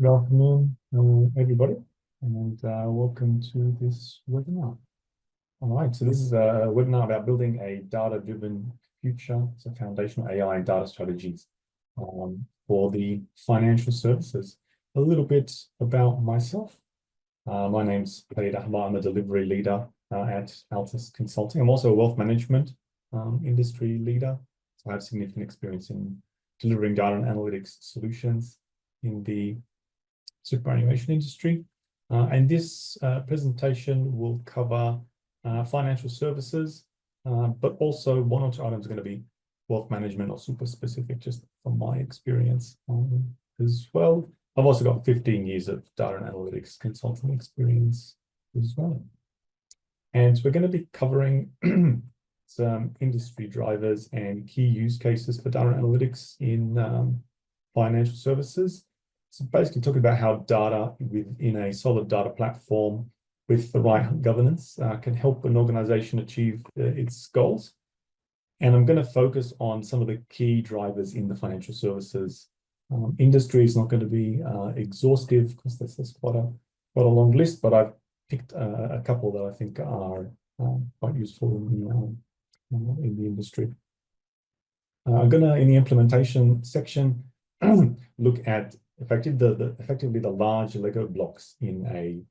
Good afternoon, everybody, and welcome to this webinar. All right, so this is a webinar about building a data-driven future, so foundational AI and data strategies for the financial services. A little bit about myself. My name's Fadi Dahbar. I'm a delivery leader at Altus Consulting. I'm also a wealth management industry leader, so I have significant experience in delivering data and analytics solutions in the superannuation industry. And this presentation will cover financial services, but also one or two items are going to be wealth management or super specific, just from my experience as well. I've also got 15 years of data and analytics consulting experience as well. And we're going to be covering some industry drivers and key use cases for data analytics in financial services. So basically talking about how data within a solid data platform with the right governance can help an organization achieve its goals. And I'm going to focus on some of the key drivers in the financial services industry. Is not going to be exhaustive because that's quite a long list, but I've picked a couple that I think are quite useful in the industry. I'm going to, in the implementation section, look at effectively the large Lego blocks in a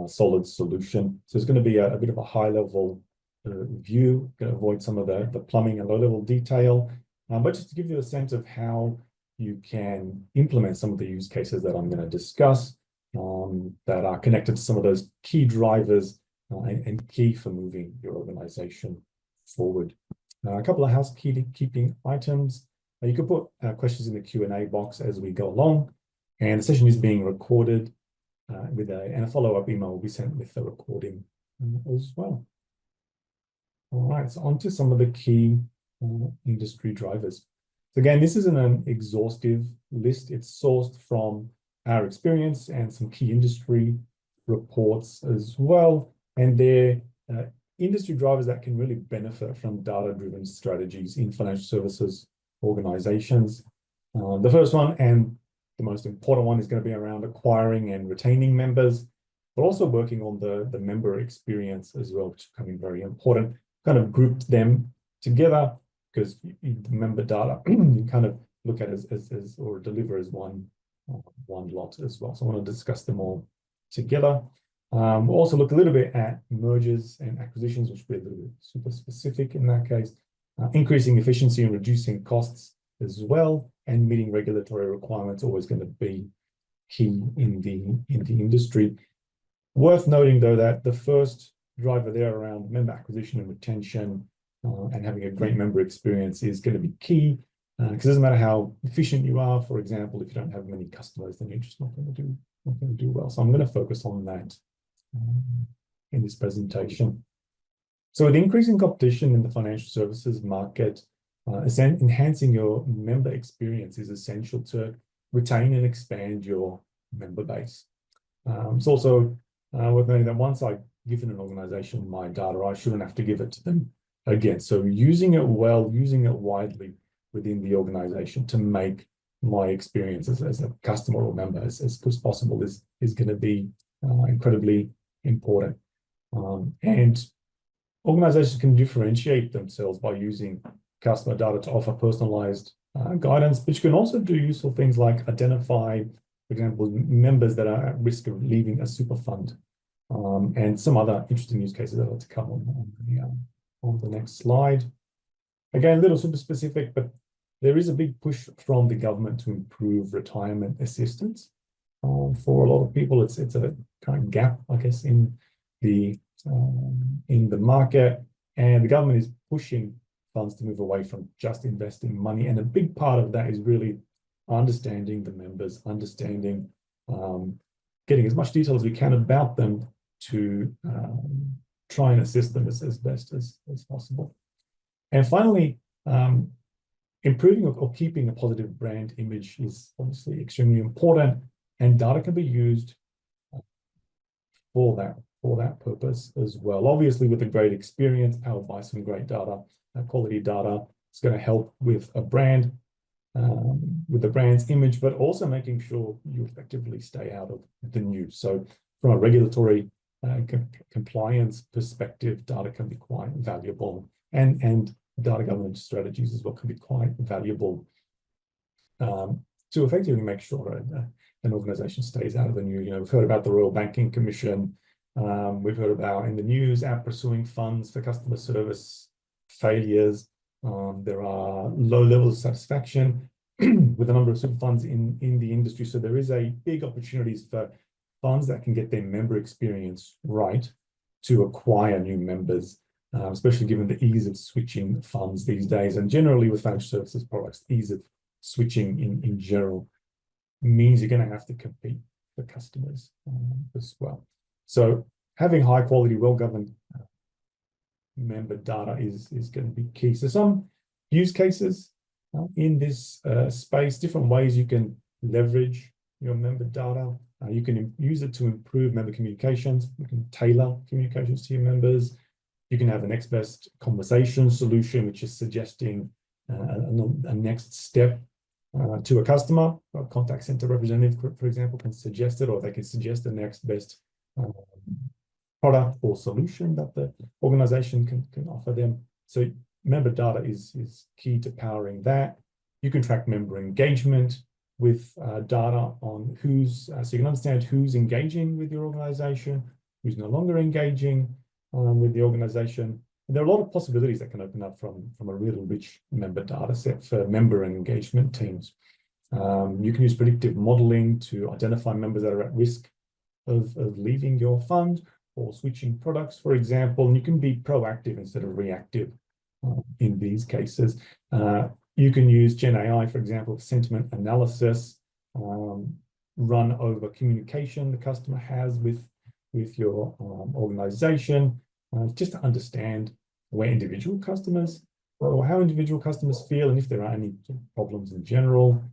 solid solution. So it's going to be a bit of a high-level view, going to avoid some of the plumbing and low-level detail, but just to give you a sense of how you can implement some of the use cases that I'm going to discuss that are connected to some of those key drivers and key for moving your organization forward. A couple of housekeeping items. You can put questions in the Q&A box as we go along, and the session is being recorded and a follow-up email will be sent with the recording as well. All right, so on to some of the key industry drivers. So again, this isn't an exhaustive list. It's sourced from our experience and some key industry reports as well. And they're industry drivers that can really benefit from data-driven strategies in financial services organizations. The first one and the most important one is going to be around acquiring and retaining members, but also working on the member experience as well, which is becoming very important. Kind of grouped them together because the member data you kind of look at as or deliver as one lot as well. So I want to discuss them all together. We'll also look a little bit at mergers and acquisitions, which will be a little bit super specific in that case. Increasing efficiency and reducing costs as well, and meeting regulatory requirements always going to be key in the industry. Worth noting though that the first driver there around member acquisition and retention and having a great member experience is going to be key because it doesn't matter how efficient you are. For example, if you don't have many customers, then you're just not going to do well. So I'm going to focus on that in this presentation. So with increasing competition in the financial services market, enhancing your member experience is essential to retain and expand your member base. It's also worth noting that once I've given an organization my data, I shouldn't have to give it to them again. So using it well, using it widely within the organization to make my experience as a customer or member as good as possible is going to be incredibly important. And organizations can differentiate themselves by using customer data to offer personalized guidance, but you can also do useful things like identify, for example, members that are at risk of leaving a super fund, and some other interesting use cases that are to come on the next slide. Again, a little super specific, but there is a big push from the government to improve retirement assistance. For a lot of people, it's a kind of gap, I guess, in the market, and the government is pushing funds to move away from just investing money. And a big part of that is really understanding the members, understanding, getting as much detail as we can about them to try and assist them as best as possible. And finally, improving or keeping a positive brand image is obviously extremely important, and data can be used for that purpose as well. Obviously, with a great experience powered by some great data, quality data, it's going to help with a brand. with the brand's image, but also making sure you effectively stay out of the news. So from a regulatory compliance perspective, data can be quite valuable, and data governance strategies as well can be quite valuable to effectively make sure an organization stays out of the news. We've heard about the Royal Banking Commission. We've heard about in the news app pursuing funds for customer service failures. There are low levels of satisfaction with a number of super funds in the industry. So there is a big opportunities for funds that can get their member experience right to acquire new members, especially given the ease of switching funds these days. And generally with financial services products, ease of switching in general means you're going to have to compete for customers as well. So having high quality, well-governed member data is going to be key. So some use cases in this space, different ways you can leverage your member data. You can use it to improve member communications. You can tailor communications to your members. You can have a next best conversation solution, which is suggesting a next step to a customer. A contact center representative, for example, can suggest it, or they can suggest the next best product or solution that the organization can offer them. So member data is key to powering that. You can track member engagement with data on who's, so you can understand who's engaging with your organization, who's no longer engaging with the organization. And there are a lot of possibilities that can open up from a really rich member data set for member and engagement teams. You can use predictive modeling to identify members that are at risk of leaving your fund or switching products, for example, and you can be proactive instead of reactive in these cases. You can use Gen AI, for example, for sentiment analysis, run over communication the customer has with your organization, just to understand where individual customers or how individual customers feel and if there are any problems in general.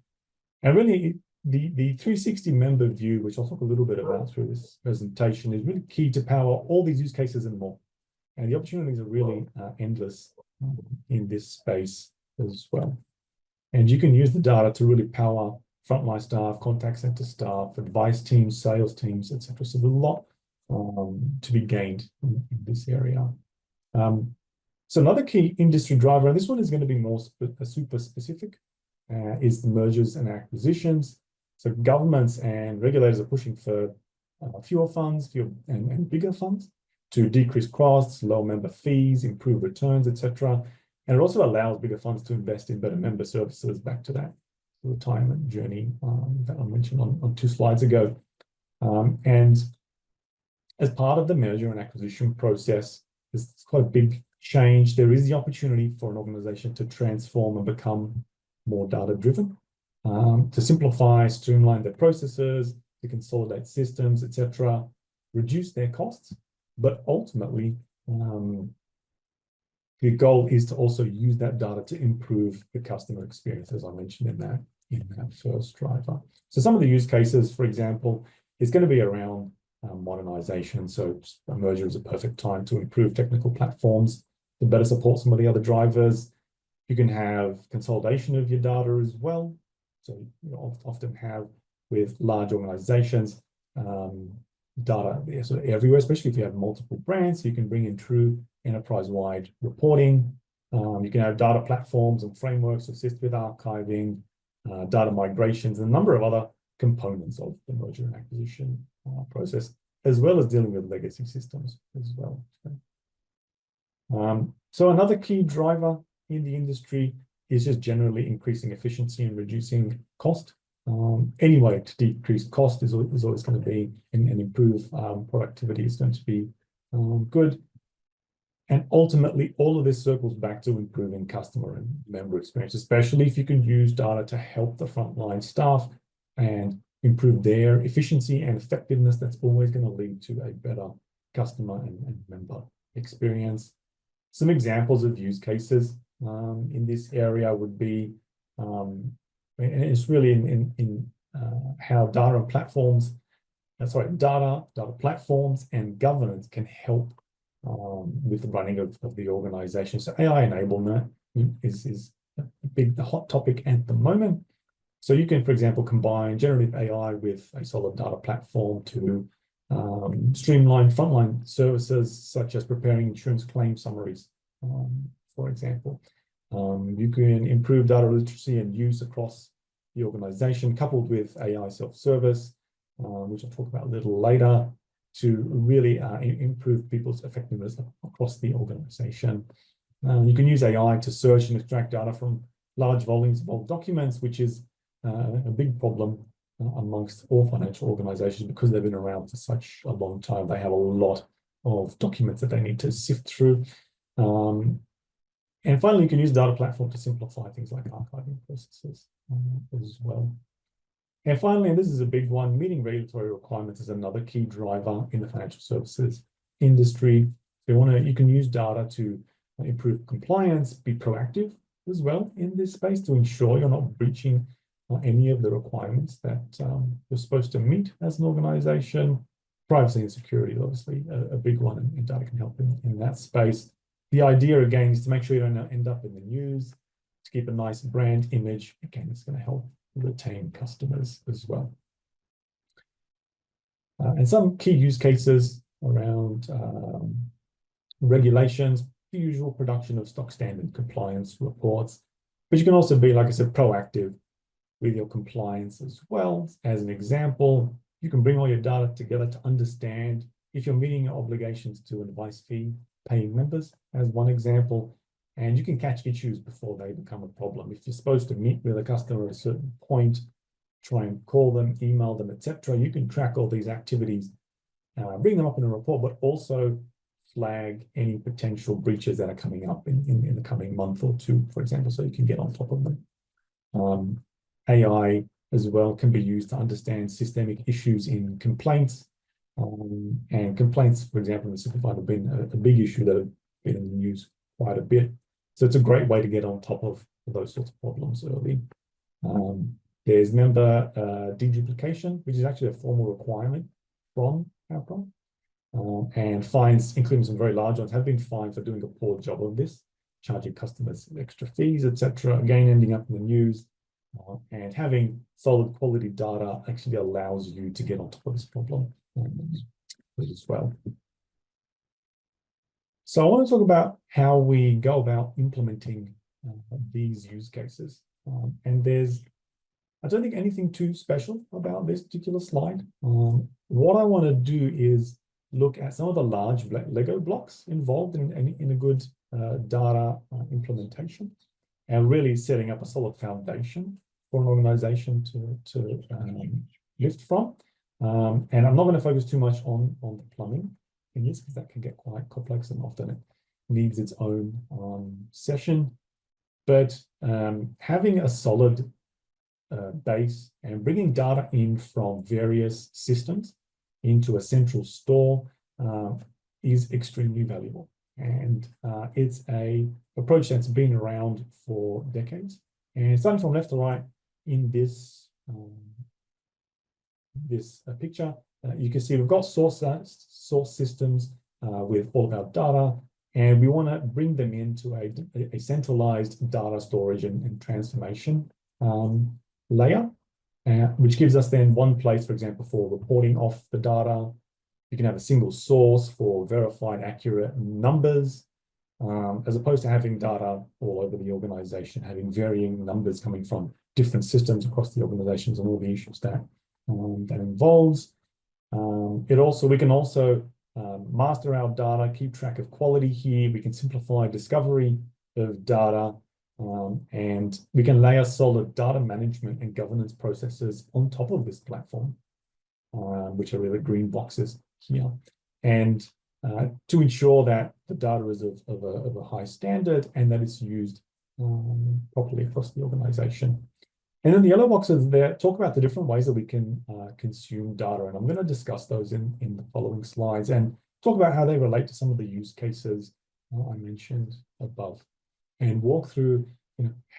And really, the 360 member view, which I'll talk a little bit about through this presentation, is really key to power all these use cases and more. And the opportunities are really endless in this space as well. And you can use the data to really power frontline staff, contact center staff, advice teams, sales teams, etc. So there's a lot to be gained in this area. So another key industry driver, and this one is going to be more super specific, is the mergers and acquisitions. So governments and regulators are pushing for fewer funds, and bigger funds to decrease costs, lower member fees, improve returns, etc. And it also allows bigger funds to invest in better member services, back to that retirement journey that I mentioned on 2 slides ago. And as part of the merger and acquisition process, there's quite a big change. There is the opportunity for an organization to transform and become more data-driven, to simplify, streamline their processes, to consolidate systems, etc., reduce their costs. But ultimately, the goal is to also use that data to improve the customer experience, as I mentioned in that first driver. So some of the use cases, for example, is going to be around modernization. So a merger is a perfect time to improve technical platforms to better support some of the other drivers. You can have consolidation of your data as well. So you often have with large organizations, data sort of everywhere, especially if you have multiple brands. So you can bring in true enterprise-wide reporting. You can have data platforms and frameworks to assist with archiving, data migrations, and a number of other components of the merger and acquisition process, as well as dealing with legacy systems as well. So another key driver in the industry is just generally increasing efficiency and reducing cost. Any way to decrease cost is always going to be, and improve productivity is going to be good. And ultimately, all of this circles back to improving customer and member experience, especially if you can use data to help the frontline staff and improve their efficiency and effectiveness. That's always going to lead to a better customer and member experience. Some examples of use cases in this area would be, and it's really in how data and platforms, data platforms and governance can help with the running of the organization. So AI enablement is a the hot topic at the moment. So you can, for example, combine generative AI with a solid data platform to streamline frontline services, such as preparing insurance claim summaries, for example. You can improve data literacy and use across the organization, coupled with AI self-service, which I'll talk about a little later, to really improve people's effectiveness across the organization. You can use AI to search and extract data from large volumes of documents, which is a big problem amongst all financial organizations because they've been around for such a long time. They have a lot of documents that they need to sift through. And finally, you can use data platform to simplify things like archiving processes as well. And finally, and this is a big one, meeting regulatory requirements is another key driver in the financial services industry. You can use data to improve compliance, be proactive as well in this space to ensure you're not breaching any of the requirements that you're supposed to meet as an organization. Privacy and security, obviously, a big one, and data can help in that space. The idea, again, is to make sure you don't end up in the news, to keep a nice brand image. Again, it's going to help retain customers as well. And some key use cases around regulations, the usual production of stock standard compliance reports, but you can also be, like I said, proactive with your compliance as well. As an example, you can bring all your data together to understand if you're meeting your obligations to advice fee paying members, as one example, and you can catch issues before they become a problem. If you're supposed to meet with a customer at a certain point, try and call them, email them, etc., you can track all these activities, bring them up in a report, but also flag any potential breaches that are coming up in the coming month or two, for example, so you can get on top of them. AI as well can be used to understand systemic issues in complaints. And complaints, for example, in the simplified have been a big issue that have been in the news quite a bit. So it's a great way to get on top of those sorts of problems early. There's member deduplication, which is actually a formal requirement from APRA. And fines, including some very large ones, have been fined for doing a poor job of this, charging customers extra fees, etc. Again, ending up in the news. And having solid quality data actually allows you to get on top of this problem as well. So I want to talk about how we go about implementing these use cases. And I don't think anything too special about this particular slide. What I want to do is look at some of the large Lego blocks involved in a good data implementation, and really setting up a solid foundation for an organization to lift from. And I'm not going to focus too much on the plumbing in this, because that can get quite complex and often it needs its own session. But having a solid base and bringing data in from various systems into a central store is extremely valuable. And it's an approach that's been around for decades. And starting from left to right in this picture, you can see we've got source systems with all of our data, and we want to bring them into a centralized data storage and transformation layer, which gives us then one place, for example, for reporting off the data. You can have a single source for verified accurate numbers, as opposed to having data all over the organization, having varying numbers coming from different systems across the organizations and all the issues that involves. We can also master our data, keep track of quality here. We can simplify discovery of data, and we can layer solid data management and governance processes on top of this platform, which are really green boxes here. And to ensure that the data is of a high standard and that it's used properly across the organization. And then the yellow boxes there talk about the different ways that we can consume data. And I'm going to discuss those in the following slides and talk about how they relate to some of the use cases I mentioned above, and walk through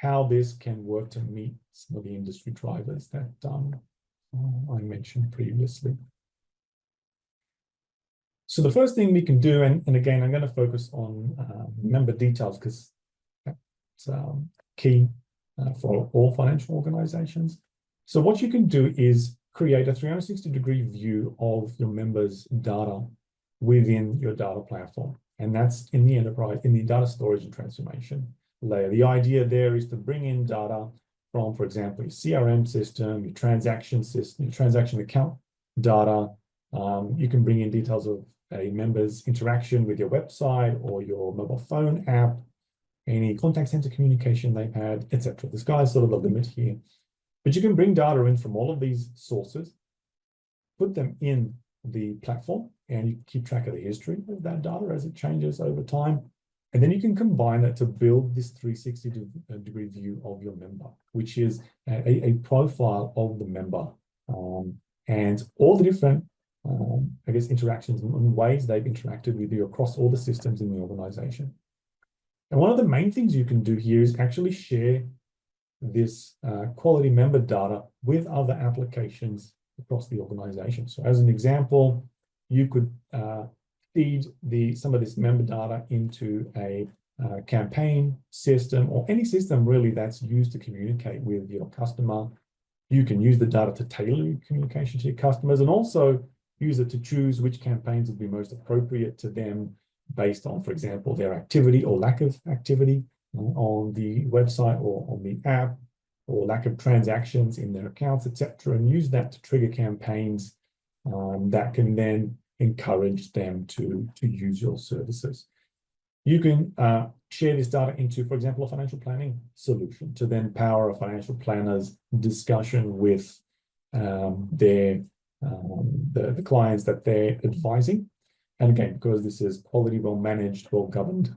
how this can work to meet some of the industry drivers that I mentioned previously. So the first thing we can do, and again, I'm going to focus on member details because that's key. for all financial organizations. So what you can do is create a 360-degree view of your members' data within your data platform. And that's in the enterprise, in the data storage and transformation layer. The idea there is to bring in data from, for example, your CRM system, your transaction system, your transaction account data. You can bring in details of a member's interaction with your website or your mobile phone app, any contact center communication they've had, etc. The sky's sort of the limit here. But you can bring data in from all of these sources, put them in the platform, and you keep track of the history of that data as it changes over time. And then you can combine that to build this 360-degree view of your member, which is a profile of the member and all the different, I guess, interactions and ways they've interacted with you across all the systems in the organization. And one of the main things you can do here is actually share this quality member data with other applications across the organization. So as an example, you could feed some of this member data into a campaign system or any system really that's used to communicate with your customer. You can use the data to tailor your communication to your customers and also use it to choose which campaigns would be most appropriate to them based on, for example, their activity or lack of activity on the website or on the app, or lack of transactions in their accounts, etc., and use that to trigger campaigns that can then encourage them to use your services. You can share this data into, for example, a financial planning solution to then power a financial planner's discussion with the clients that they're advising. And again, because this is quality, well-managed, well-governed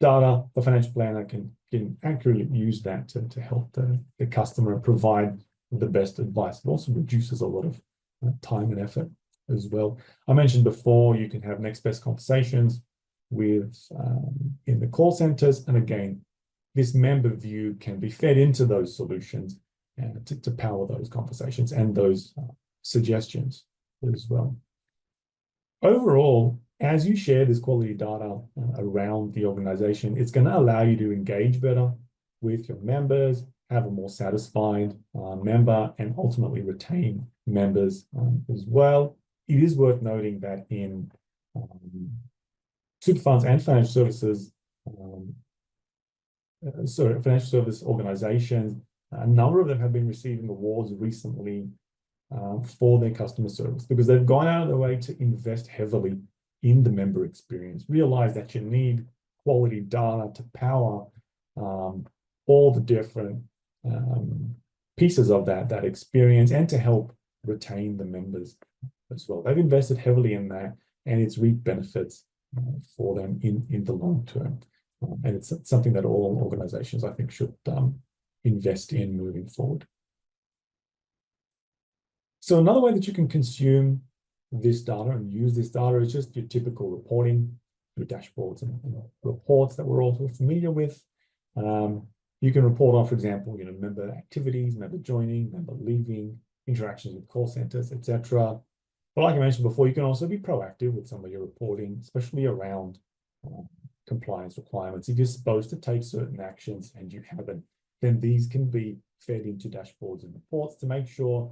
data, the financial planner can accurately use that to help the customer provide the best advice. It also reduces a lot of time and effort as well. I mentioned before, you can have next best conversations with in the call centers. And again, this member view can be fed into those solutions to power those conversations and those suggestions as well. Overall, as you share this quality data around the organization, it's going to allow you to engage better with your members, have a more satisfied member, and ultimately retain members as well. It is worth noting that in super funds and financial services, financial service organizations, a number of them have been receiving awards recently for their customer service because they've gone out of their way to invest heavily in the member experience, realize that you need quality data to power all the different pieces of that experience and to help retain the members as well. They've invested heavily in that, and it's reaped benefits for them in the long term. And it's something that all organizations, I think, should invest in moving forward. So another way that you can consume this data and use this data is just your typical reporting, your dashboards and reports that we're all familiar with. You can report on, for example, member activities, member joining, member leaving, interactions with call centers, etc. But like I mentioned before, you can also be proactive with some of your reporting, especially around compliance requirements. If you're supposed to take certain actions and you haven't, then these can be fed into dashboards and reports to make sure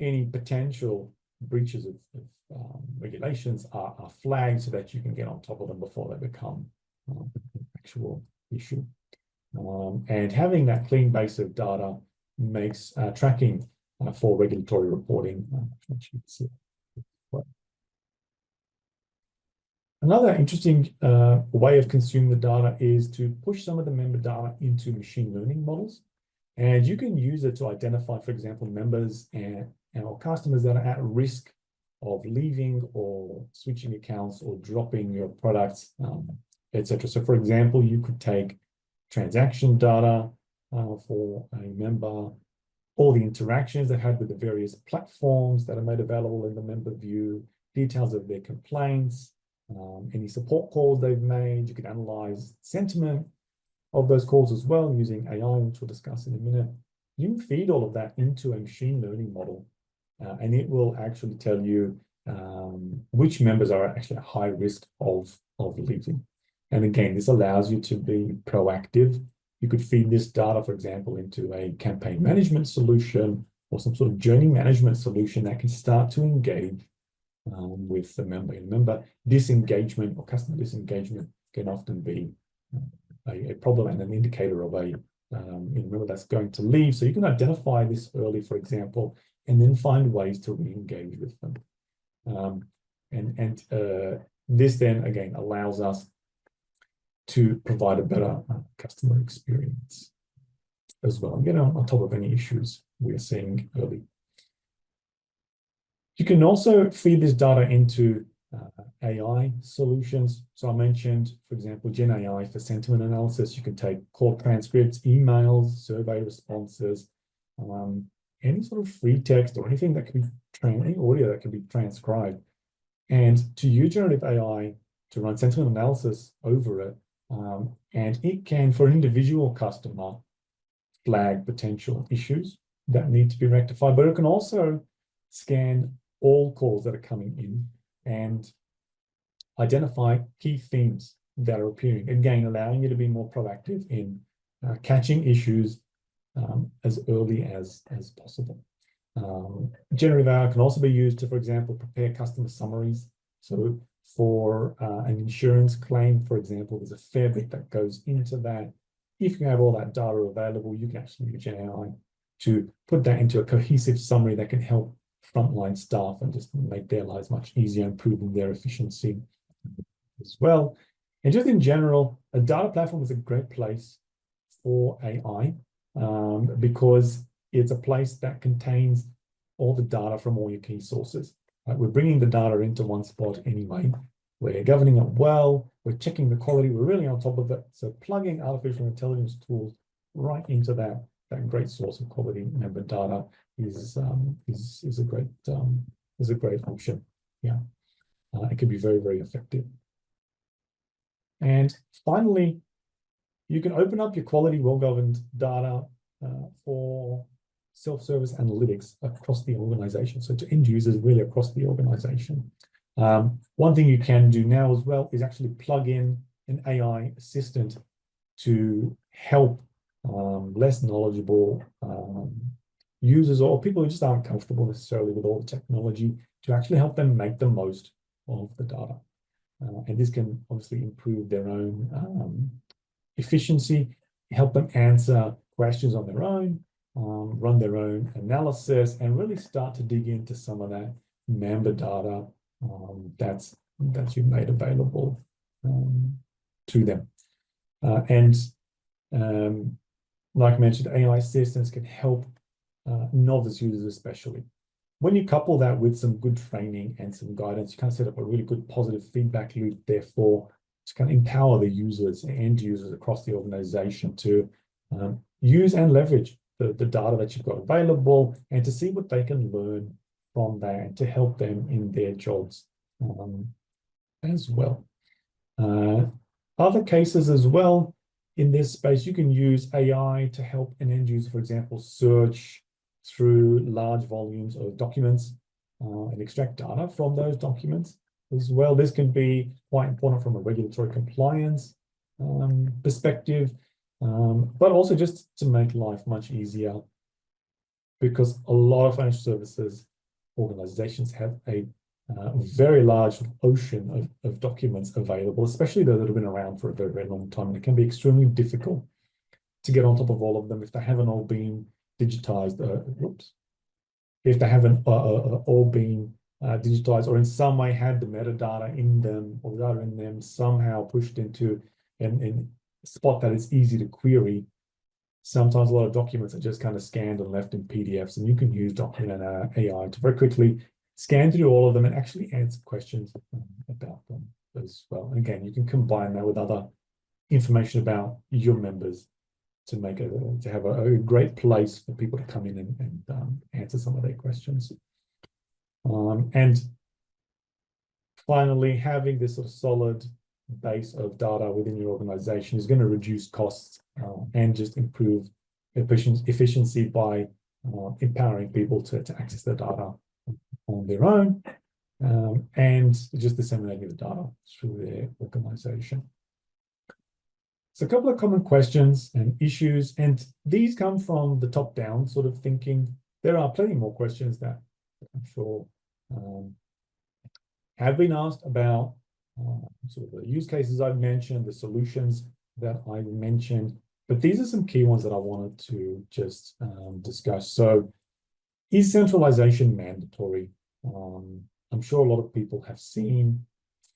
any potential breaches of regulations are flagged so that you can get on top of them before they become an actual issue. And having that clean base of data makes tracking for regulatory reporting much easier. Another interesting way of consuming the data is to push some of the member data into machine learning models. And you can use it to identify, for example, members and or customers that are at risk of leaving or switching accounts or dropping your products, etc. So, for example, you could take transaction data for a member, all the interactions they've had with the various platforms that are made available in the member view, details of their complaints, any support calls they've made. You could analyze sentiment of those calls as well using AI, which we'll discuss in a minute. You can feed all of that into a machine learning model, and it will actually tell you which members are actually at high risk of leaving. And again, this allows you to be proactive You could feed this data, for example, into a campaign management solution or some sort of journey management solution that can start to engage with the member. Remember, disengagement or customer disengagement can often be a problem and an indicator of a member that's going to leave. So you can identify this early, for example, and then find ways to re-engage with them. This then again allows us to provide a better customer experience as well, and get on top of any issues we're seeing early. You can also feed this data into AI solutions. So I mentioned, for example, Gen AI for sentiment analysis. You can take call transcripts, emails, survey responses, any sort of free text or anything that can be any audio that can be transcribed, and to use generative AI to run sentiment analysis over it. And it can, for an individual customer, flag potential issues that need to be rectified, but it can also scan all calls that are coming in and identify key themes that are appearing, again, allowing you to be more proactive in catching issues as early as possible. Generative AI can also be used to, for example, prepare customer summaries. So for an insurance claim, for example, there's a fair bit that goes into that. If you have all that data available, you can actually use Gen AI to put that into a cohesive summary that can help frontline staff and just make their lives much easier, improving their efficiency as well. And just in general, a data platform is a great place for AI because it's a place that contains all the data from all your key sources. Right? We're bringing the data into one spot anyway. We're governing it well. We're checking the quality. We're really on top of it. So plugging artificial intelligence tools right into that great source of quality member data is a great option. Yeah, it can be very, very effective. And finally, you can open up your quality, well-governed data for self-service analytics across the organization. So to end users really across the organization. One thing you can do now as well is actually plug in an AI assistant to help less knowledgeable users or people who just aren't comfortable necessarily with all the technology to actually help them make the most of the data. And this can obviously improve their own efficiency, help them answer questions on their own, run their own analysis, and really start to dig into some of that member data that's you've made available to them. Like I mentioned, AI assistants can help novice users especially. When you couple that with some good training and some guidance, you kind of set up a really good positive feedback loop, therefore, to kind of empower the users and end users across the organization to use and leverage the data that you've got available and to see what they can learn from that and to help them in their jobs as well. Other cases as well in this space, you can use AI to help an end user, for example, search through large volumes of documents and extract data from those documents as well. This can be quite important from a regulatory compliance perspective, but also just to make life much easier, because a lot of financial services organizations have a very large ocean of documents available, especially those that have been around for a very, very long time. And it can be extremely difficult to get on top of all of them if they haven't all been digitized. If they haven't all been digitized or in some way had the metadata in them or the data in them somehow pushed into a spot that is easy to query. Sometimes a lot of documents are just kind of scanned and left in PDFs, and you can use document AI to very quickly scan through all of them and actually answer questions about them as well. And again, you can combine that with other information about your members to make to have a great place for people to come in and answer some of their questions. And finally, having this sort of solid base of data within your organization is going to reduce costs and just improve efficiency by empowering people to access their data on their own and just disseminating the data through their organization. So a couple of common questions and issues, and these come from the top-down sort of thinking. There are plenty more questions that I'm sure have been asked about sort of the use cases I've mentioned, the solutions that I mentioned, but these are some key ones that I wanted to just discuss. So, is centralization mandatory? I'm sure a lot of people have seen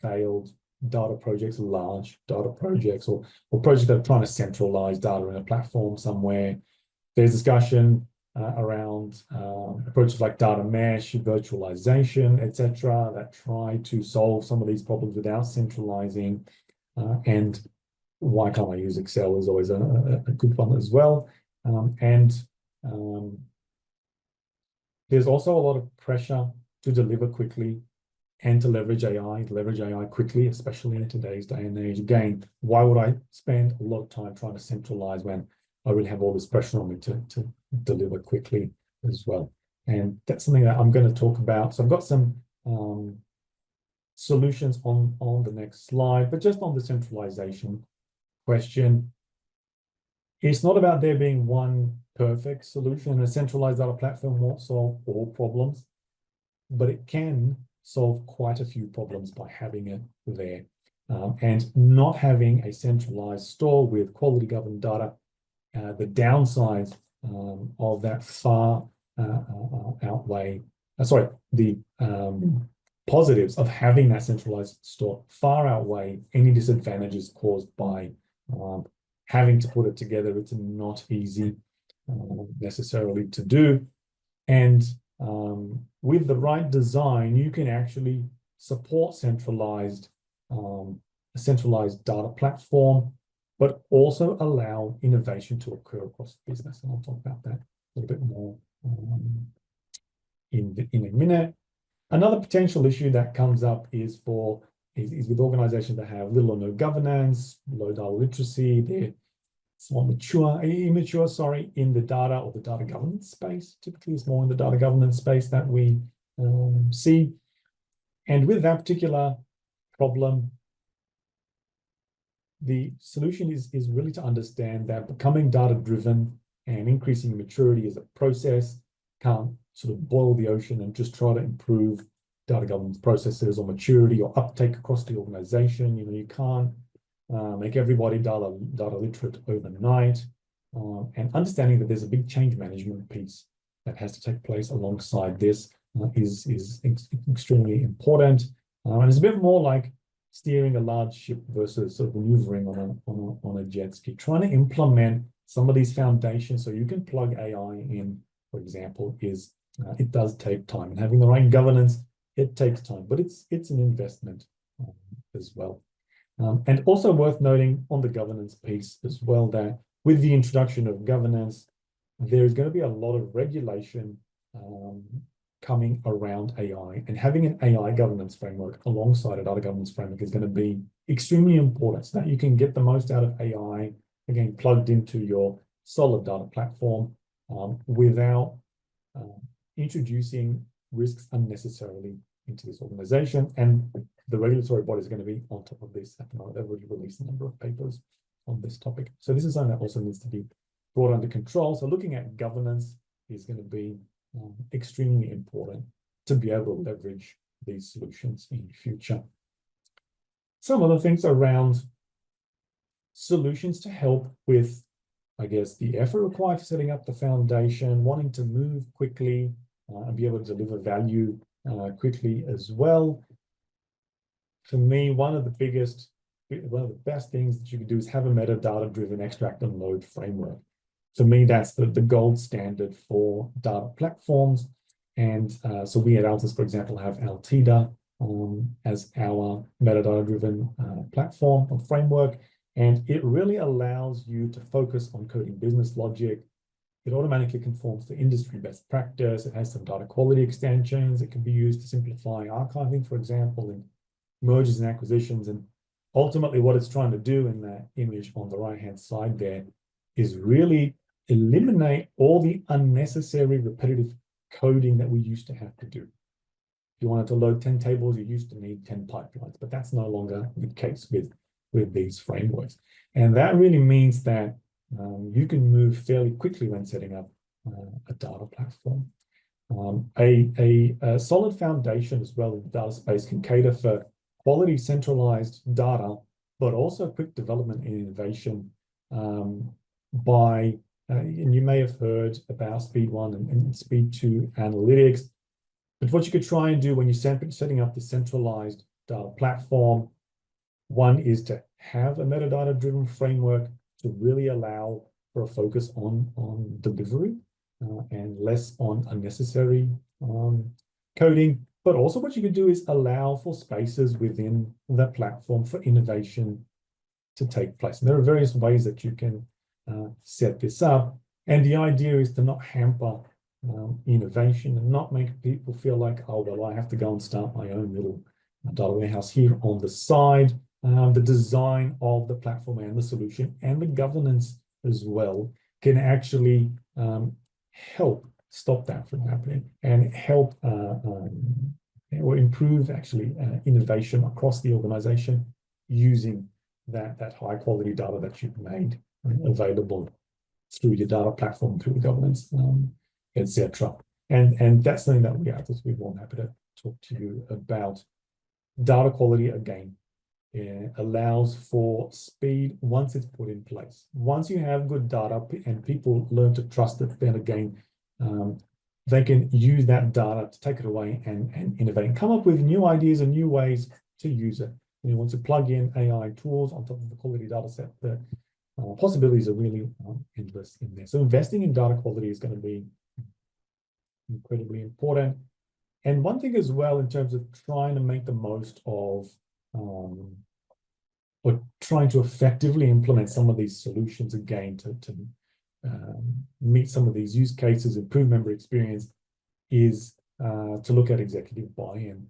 failed data projects, large data projects, or projects that are trying to centralize data in a platform somewhere. There's discussion around approaches like data mesh, virtualization, etc., that try to solve some of these problems without centralizing. And why can't I use Excel is always a good one as well. There's also a lot of pressure to deliver quickly and to leverage AI quickly, especially in today's day and age. Again, why would I spend a lot of time trying to centralize when I really have all this pressure on me to deliver quickly as well? And that's something that I'm going to talk about. So I've got some solutions on the next slide, but just on the centralization question, it's not about there being one perfect solution. A centralized data platform won't solve all problems, but it can solve quite a few problems by having it there. And not having a centralized store with quality governed data, the downsides of that far outweigh, the positives of having that centralized store far outweigh any disadvantages caused by having to put it together. It's not easy necessarily to do. And with the right design, you can actually support a centralized data platform, but also allow innovation to occur across the business. And I'll talk about that a little bit more in a minute. Another potential issue that comes up is with organizations that have little or no governance, low data literacy. They're immature in the data or the data governance space. Typically, it's more in the data governance space that we see. And with that particular problem, the solution is really to understand that becoming data-driven and increasing maturity is a process. Can't sort of boil the ocean and just try to improve data governance processes or maturity or uptake across the organization. You can't make everybody data literate overnight, and understanding that there's a big change management piece that has to take place alongside this is extremely important. And it's a bit more like steering a large ship versus sort of maneuvering on a jet ski. Trying to implement some of these foundations so you can plug AI in, for example, it does take time. And having the right governance, it takes time, but it's an investment as well. And also worth noting on the governance piece as well, that with the introduction of governance, there's going to be a lot of regulation coming around AI, and having an AI governance framework alongside a data governance framework is going to be extremely important so that you can get the most out of AI, again, plugged into your solid data platform without introducing risks unnecessarily into this organization. And the regulatory body is going to be on top of this at the moment. They've already released a number of papers on this topic. So this is something that also needs to be brought under control. So looking at governance is going to be extremely important to be able to leverage these solutions in the future. Some other things around solutions to help with, I guess, the effort required for setting up the foundation, wanting to move quickly and be able to deliver value quickly as well. For me, one of the best things that you can do is have a metadata-driven extract and load framework. For me, that's the gold standard for data platforms. And so we at Altus, for example, have Altida as our metadata-driven platform or framework. And it really allows you to focus on coding business logic. It automatically conforms to industry best practice. It has some data quality extensions. It can be used to simplify archiving, for example, and mergers and acquisitions. And ultimately what it's trying to do in that image on the right-hand side there is really eliminate all the unnecessary repetitive coding that we used to have to do. If you wanted to load 10 tables, you used to need 10 pipelines, but that's no longer the case with with these frameworks. And that really means that you can move fairly quickly when setting up a data platform. A solid foundation as well in the data space can cater for quality centralized data, but also quick development and innovation and you may have heard about Speed 1 and Speed 2 analytics. But what you could try and do when you're setting up the centralized data platform, one is to have a metadata-driven framework to really allow for a focus on delivery and less on unnecessary coding. But also what you could do is allow for spaces within the platform for innovation to take place. And there are various ways that you can set this up. And the idea is to not hamper innovation and not make people feel like, oh, well, I have to go and start my own little data warehouse here on the side. The design of the platform and the solution and the governance as well can actually help stop that from happening and help or improve actually innovation across the organization using that high quality data that you've made available through your data platform, through the governance, etc. And that's something that we're more happy to talk to you about. Data quality, again, allows for speed once it's put in place. Once you have good data and people learn to trust it, then again, they can use that data to take it away and innovate and come up with new ideas and new ways to use it. And once you plug in AI tools on top of the quality data set, the possibilities are really endless in there. So investing in data quality is going to be incredibly important. And one thing as well, in terms of trying to make the most of or trying to effectively implement some of these solutions again to meet some of these use cases, improve member experience, is to look at executive buy-in.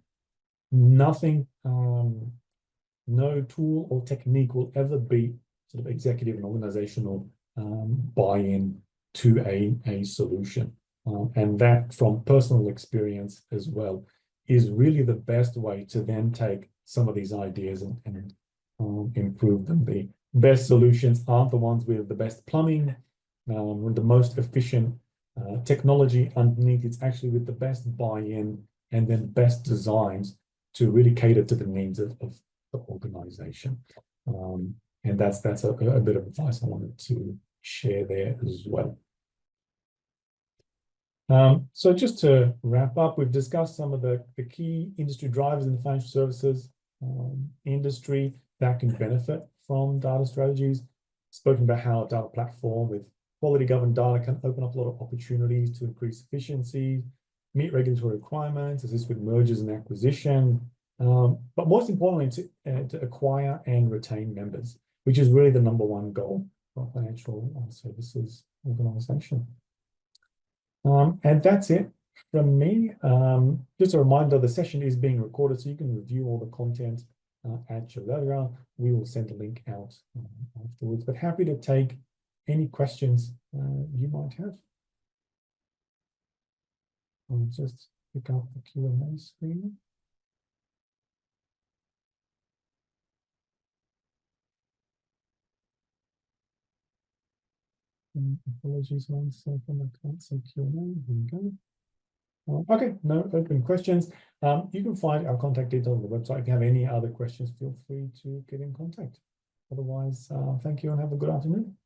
Nothing, no tool or technique will ever beat sort of executive and organizational buy-in to a solution. And that, from personal experience as well, is really the best way to then take some of these ideas and improve them. The best solutions aren't the ones with the best plumbing, with the most efficient technology underneath. It's actually with the best buy-in and then best designs to really cater to the needs of the organization. And that's a bit of advice I wanted to share there as well. So just to wrap up, we've discussed some of the key industry drivers in the financial services industry that can benefit from data strategies. Spoken about how a data platform with quality governed data can open up a lot of opportunities to increase efficiency, meet regulatory requirements, assist with mergers and acquisition, but most importantly, to acquire and retain members, which is really the #1 goal for a financial services organization. And that's it from me. Just a reminder, the session is being recorded, so you can review all the content at your leisure. We will send a link out afterwards, but happy to take any questions you might have. I'll just pick up the Q&A screen. Apologies, one second, I can't see Q&A. Here we go. Okay, no open questions. You can find our contact details on the website. If you have any other questions, feel free to get in contact. Otherwise, thank you and have a good afternoon.